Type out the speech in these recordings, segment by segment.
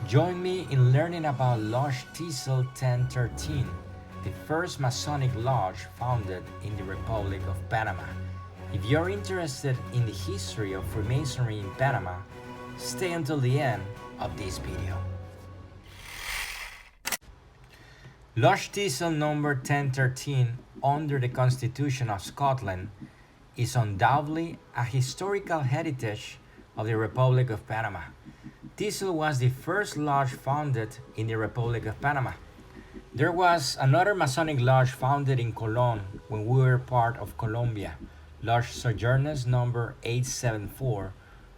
Join me in learning about Lodge Thistle 1013, the first Masonic lodge founded in the Republic of Panama. If you're interested in the history of Freemasonry in Panama, stay until the end of this video. Lodge Thistle number 1013 under the Constitution of Scotland is undoubtedly a historical heritage of the Republic of Panama. Thistle was the first lodge founded in the Republic of Panama. There was another Masonic lodge founded in Colón when we were part of Colombia, Lodge Sojourners number 874,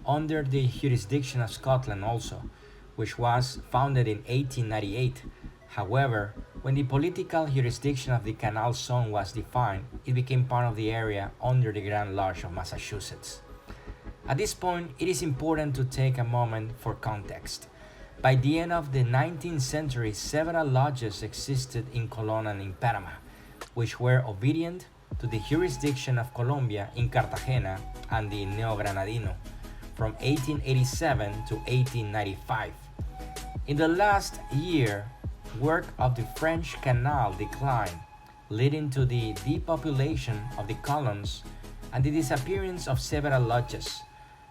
under the jurisdiction of Scotland also, which was founded in 1898. However, when the political jurisdiction of the Canal Zone was defined, it became part of the area under the Grand Lodge of Massachusetts. At this point, it is important to take a moment for context. By the end of the 19th century, several lodges existed in Colón and in Panama, which were obedient to the jurisdiction of Colombia in Cartagena and the Neo-Granadino from 1887 to 1895. In the last year, work of the French Canal declined, leading to the depopulation of the colons and the disappearance of several lodges.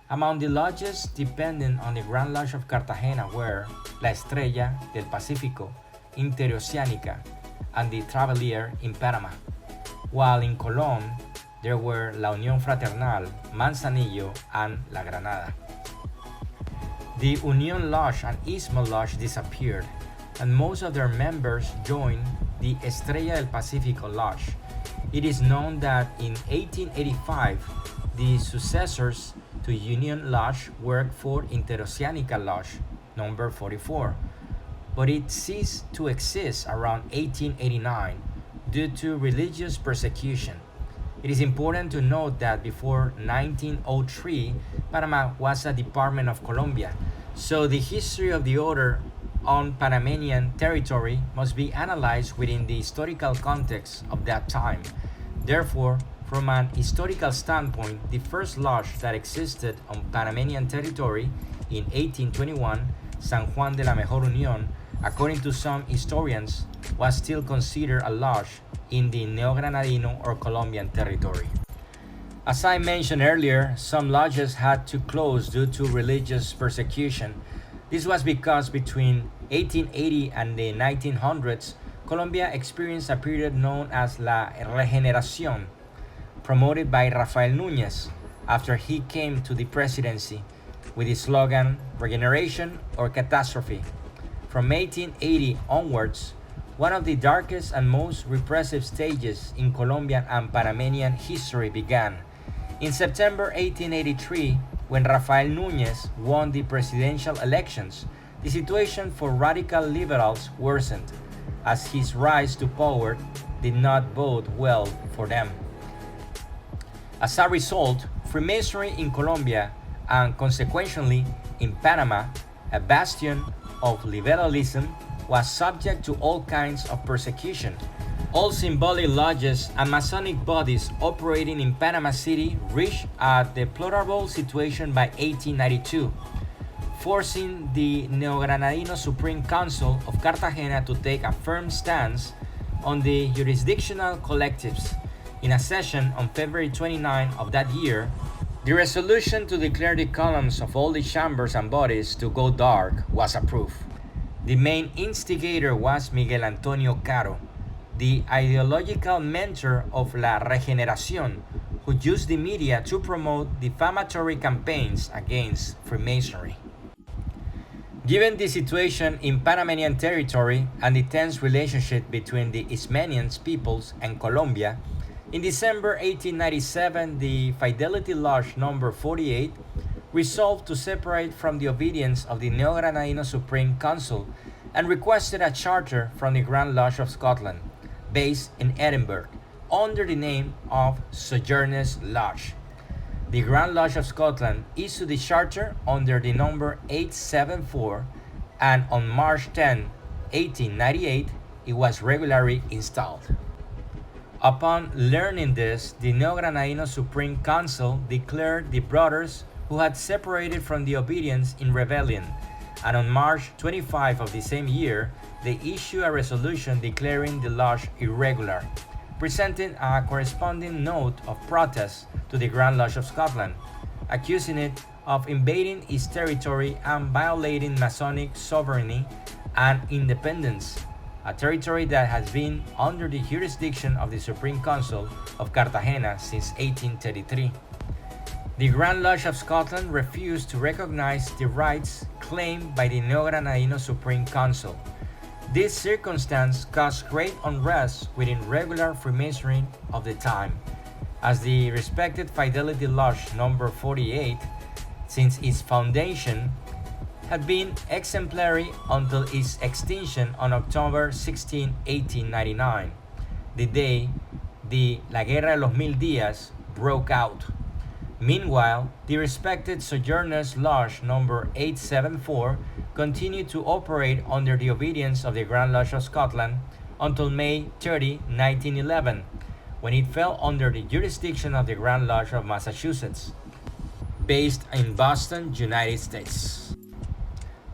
Among the lodges dependent on the Grand Lodge of Cartagena were La Estrella del Pacífico, Interoceánica, and the Travelier in Panama, while in Colón there were La Unión Fraternal, Manzanillo, and La Granada. The Unión Lodge and Istmo Lodge disappeared, and most of their members joined the Estrella del Pacífico Lodge. It is known that in 1885, the successors to Union Lodge worked for Interoceánica Lodge, number 44, but it ceased to exist around 1889 due to religious persecution. It is important to note that before 1903, Panama was a department of Colombia, so the history of the order on Panamanian territory must be analyzed within the historical context of that time. Therefore, from an historical standpoint, the first lodge that existed on Panamanian territory in 1821, San Juan de la Mejor Unión, according to some historians, was still considered a lodge in the Neo-Granadino or Colombian territory. As I mentioned earlier, some lodges had to close due to religious persecution. This was because between 1880 and the 1900s, Colombia experienced a period known as La Regeneración, promoted by Rafael Núñez after he came to the presidency with the slogan Regeneration or Catastrophe. From 1880 onwards, one of the darkest and most repressive stages in Colombian and Panamanian history began. In September 1883, when Rafael Núñez won the presidential elections, the situation for radical liberals worsened, as his rise to power did not bode well for them. As a result, Freemasonry in Colombia, and consequently in Panama, a bastion of liberalism, was subject to all kinds of persecution. All symbolic lodges and Masonic bodies operating in Panama City reached a deplorable situation by 1892, forcing the Neo-Granadino Supreme Council of Cartagena to take a firm stance on the jurisdictional collectives. In a session on February 29 of that year, the resolution to declare the columns of all the chambers and bodies to go dark was approved. The main instigator was Miguel Antonio Caro, the ideological mentor of La Regeneración, who used the media to promote defamatory campaigns against Freemasonry. Given the situation in Panamanian territory and the tense relationship between the Isthmian peoples and Colombia, in December 1897, the Fidelity Lodge No. 48 resolved to separate from the obedience of the Neo-Granadino Supreme Council and requested a charter from the Grand Lodge of Scotland, based in Edinburgh, under the name of Sojourners Lodge. The Grand Lodge of Scotland issued the charter under the number 874, and on March 10, 1898, it was regularly installed. Upon learning this, the Neo-Granadino Supreme Council declared the brothers who had separated from the obedience in rebellion, and on March 25 of the same year, they issued a resolution declaring the lodge irregular, presenting a corresponding note of protest to the Grand Lodge of Scotland, accusing it of invading its territory and violating Masonic sovereignty and independence, a territory that has been under the jurisdiction of the Supreme Council of Cartagena since 1833. The Grand Lodge of Scotland refused to recognize the rights claimed by the Neo-Granadino Supreme Council. This circumstance caused great unrest within regular Freemasonry of the time, as the respected Fidelity Lodge No. 48, since its foundation, had been exemplary until its extinction on October 16, 1899, the day the La Guerra de los Mil Días broke out. Meanwhile, the respected Sojourners Lodge No. 874 continued to operate under the obedience of the Grand Lodge of Scotland until May 30, 1911, when it fell under the jurisdiction of the Grand Lodge of Massachusetts, based in Boston, United States.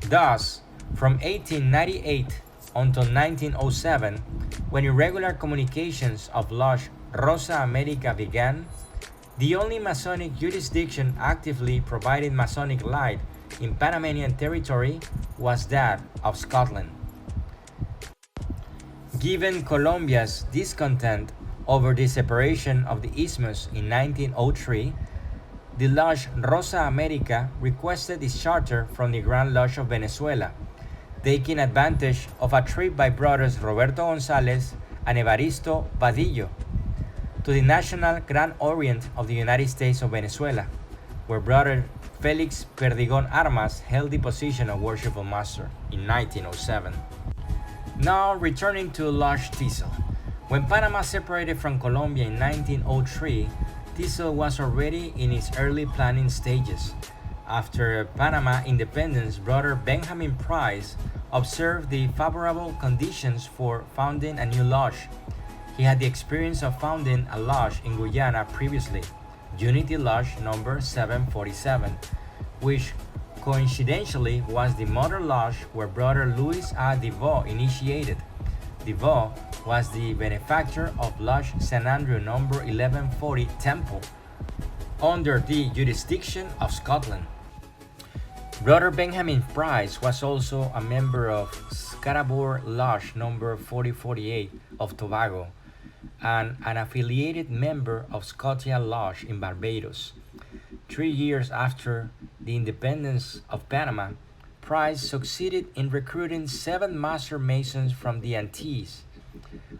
Thus, from 1898 until 1907, when irregular communications of Lodge Rosa America began, the only Masonic jurisdiction actively providing Masonic light in Panamanian territory was that of Scotland. Given Colombia's discontent over the separation of the isthmus in 1903, the Lodge Rosa America requested its charter from the Grand Lodge of Venezuela, taking advantage of a trip by brothers Roberto González and Evaristo Vadillo to the National Grand Orient of the United States of Venezuela, where brother Felix Perdigon Armas held the position of Worshipful Master in 1907. Now returning to Lodge Thistle. When Panama separated from Colombia in 1903, Thistle was already in its early planning stages. After Panama independence, brother Benjamin Price observed the favorable conditions for founding a new lodge. He had the experience of founding a lodge in Guyana previously, Unity Lodge No. 747, which coincidentally was the mother lodge where brother Louis A. DeVoe initiated. DeVoe was the benefactor of Lodge St. Andrew No. 1140 Temple, under the jurisdiction of Scotland. Brother Benjamin Price was also a member of Scarborough Lodge No. 4048 of Tobago, and an affiliated member of Scotia Lodge in Barbados. 3 years after the independence of Panama, Price succeeded in recruiting 7 Master Masons from the Antilles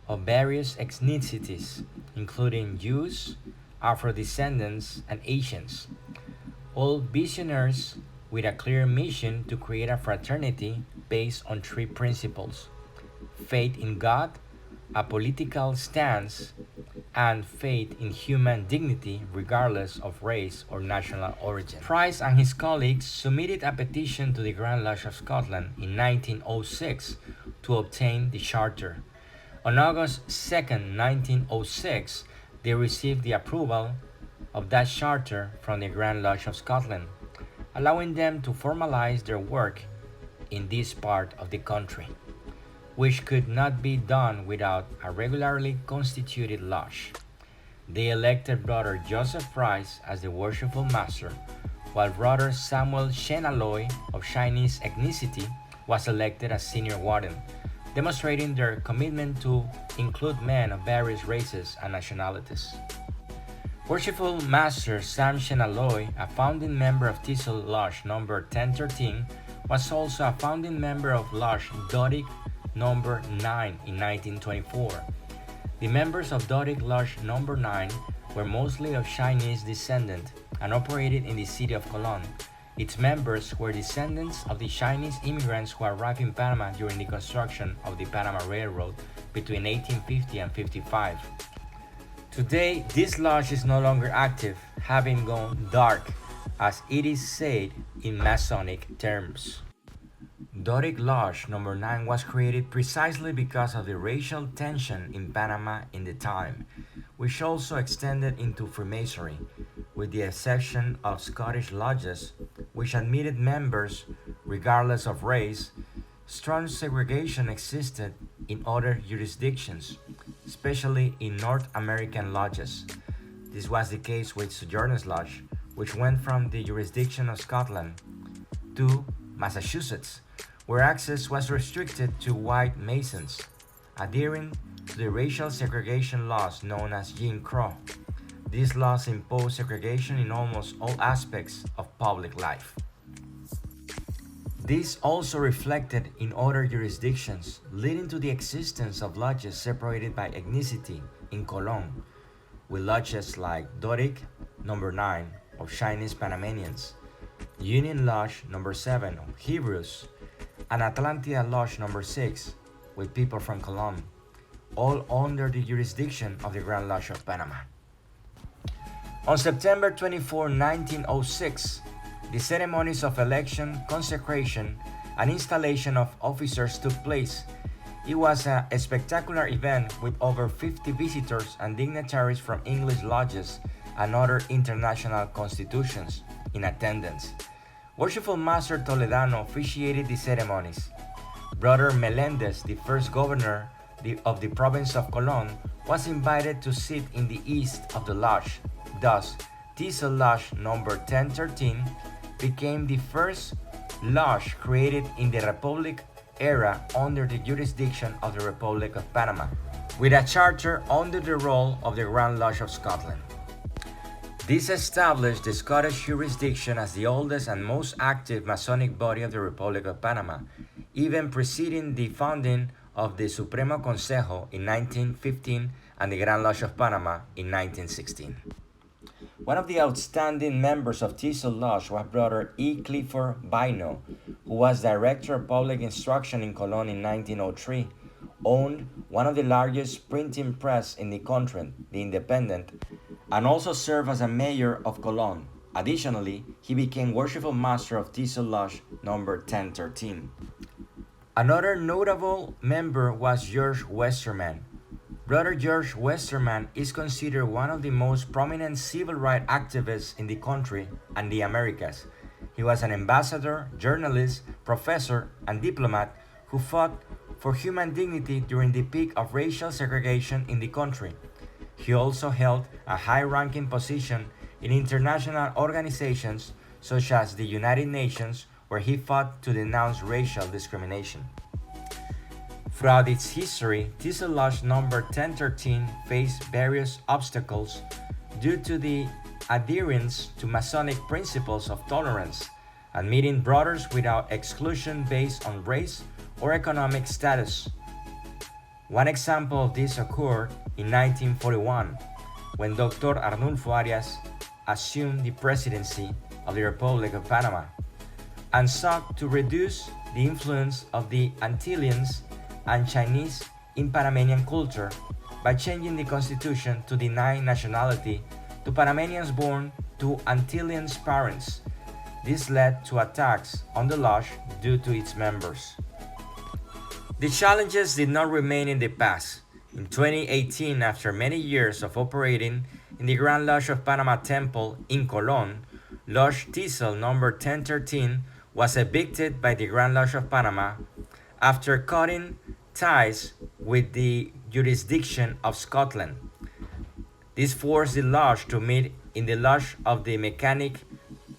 of various ethnicities, including Jews, Afro-descendants, and Asians, all visionaries with a clear mission to create a fraternity based on 3 principles: faith in God, a political stance, and faith in human dignity regardless of race or national origin. Price and his colleagues submitted a petition to the Grand Lodge of Scotland in 1906 to obtain the charter. On August 2, 1906, they received the approval of that charter from the Grand Lodge of Scotland, allowing them to formalize their work in this part of the country, which could not be done without a regularly constituted lodge. They elected brother Joseph Price as the Worshipful Master, while brother Samuel Shenaloy of Chinese ethnicity was elected as senior warden, demonstrating their commitment to include men of various races and nationalities. Worshipful Master Sam Shenaloy, a founding member of Thistle Lodge No. 1013, was also a founding member of Lodge Doric No. 9 in 1924. The members of Doric Lodge No. 9 were mostly of Chinese descent and operated in the city of Colón. Its members were descendants of the Chinese immigrants who arrived in Panama during the construction of the Panama Railroad between 1850 and 55. Today, this lodge is no longer active, having gone dark, as it is said in Masonic terms. Doric Lodge No. 9 was created precisely because of the racial tension in Panama in the time, which also extended into Freemasonry, with the exception of Scottish lodges which admitted members regardless of race. Strong segregation existed in other jurisdictions, especially in North American lodges. This was the case with Sojourners Lodge, which went from the jurisdiction of Scotland to Massachusetts, where access was restricted to white Masons, adhering to the racial segregation laws known as Jim Crow. These laws impose segregation in almost all aspects of public life. This also reflected in other jurisdictions, leading to the existence of lodges separated by ethnicity in Colon, with lodges like Doric No. 9 of Chinese Panamanians, Union Lodge No. 7 of Hebrews, and Atlantida Lodge No. 6 with people from Colon, all under the jurisdiction of the Grand Lodge of Panama. On September 24, 1906, the ceremonies of election, consecration, and installation of officers took place. It was a spectacular event with over 50 visitors and dignitaries from English lodges and other international constitutions in attendance. Worshipful Master Toledano officiated the ceremonies. Brother Melendez, the first governor of the province of Colon, was invited to sit in the east of the lodge. Thus, Thistle Lodge No. 1013 became the first lodge created in the Republic era under the jurisdiction of the Republic of Panama, with a charter under the role of the Grand Lodge of Scotland. This established the Scottish jurisdiction as the oldest and most active Masonic body of the Republic of Panama, even preceding the founding of the Supremo Consejo in 1915 and the Grand Lodge of Panama in 1916. One of the outstanding members of Thistle Lodge was Brother E. Clifford Bino, who was Director of Public Instruction in Colon in 1903, owned one of the largest printing press in the country, The Independent, and also served as a mayor of Colon. Additionally, he became Worshipful Master of Thistle Lodge No. 1013. Another notable member was George Westerman. Brother George Westerman is considered one of the most prominent civil rights activists in the country and the Americas. He was an ambassador, journalist, professor, and diplomat who fought for human dignity during the peak of racial segregation in the country. He also held a high-ranking position in international organizations such as the United Nations, where he fought to denounce racial discrimination. Throughout its history, Thistle Lodge No. 1013 faced various obstacles due to the adherence to Masonic principles of tolerance, admitting brothers without exclusion based on race or economic status. One example of this occurred in 1941, when Dr. Arnulfo Arias assumed the presidency of the Republic of Panama and sought to reduce the influence of the Antilleans and Chinese in Panamanian culture by changing the constitution to deny nationality to Panamanians born to Antillean parents. This led to attacks on the lodge due to its members. The challenges did not remain in the past. In 2018, after many years of operating in the Grand Lodge of Panama Temple in Colon, Lodge Thistle No. 1013 was evicted by the Grand Lodge of Panama after cutting ties with the jurisdiction of Scotland. This forced the lodge to meet in the Lodge of the Mechanic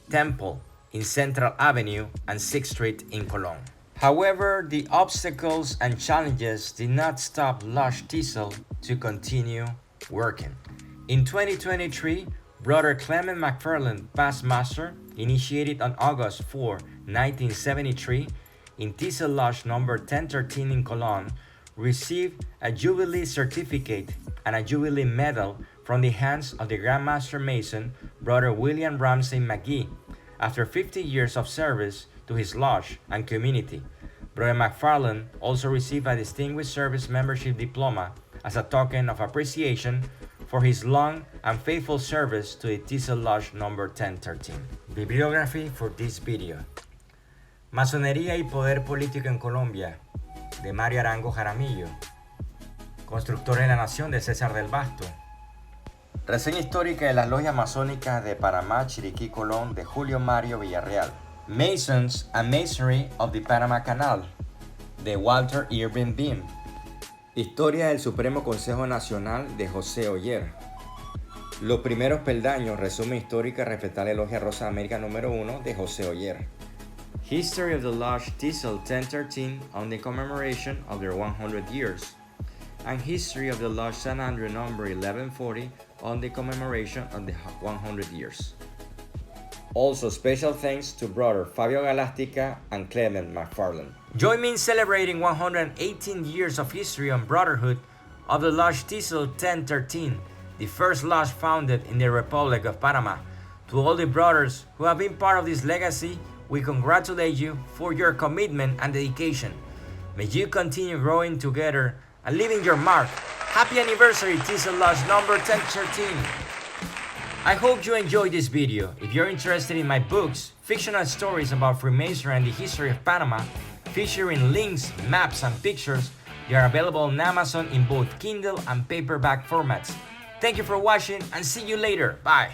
Temple in Central Avenue and 6th Street in Colon. However, the obstacles and challenges did not stop Lodge Thistle to continue working. In 2023, Brother Clement McFarland, past master, initiated on August 4, 1973, in Thistle Lodge No. 1013 in Colon, received a Jubilee Certificate and a Jubilee Medal from the hands of the Grand Master Mason, Brother William Ramsey McGee, after 50 years of service to his lodge and community. Brother McFarland also received a Distinguished Service Membership Diploma as a token of appreciation for his long and faithful service to the Thistle Lodge No. 1013. Bibliography for this video. Masonería y Poder Político en Colombia, de Mario Arango Jaramillo. Constructores de la Nación, de César del Basto. Reseña histórica de las logias masónicas de Panamá, Chiriquí, Colón, de Julio Mario Villarreal. Masons and Masonry of the Panama Canal, de Walter Irving Beam. Historia del Supremo Consejo Nacional de José Oller. Los primeros peldaños, resumen histórico y respetable Logia Rosa de América número 1 de José Oller. History of the Lodge Thistle 1013 on the commemoration of their 100 years. And History of the Lodge San Andrew number 1140 on the commemoration of the 100 years. Also, special thanks to brother Fabio Galastica and Clement McFarland. Join me in celebrating 118 years of history and brotherhood of the Lodge Thistle 1013, the first lodge founded in the Republic of Panama. To all the brothers who have been part of this legacy, we congratulate you for your commitment and dedication. May you continue growing together and leaving your mark. Happy anniversary, Thistle Lodge number 1013. I hope you enjoyed this video. If you're interested in my books, fictional stories about Freemasonry and the history of Panama, featuring links, maps, and pictures, they are available on Amazon in both Kindle and paperback formats. Thank you for watching and see you later. Bye.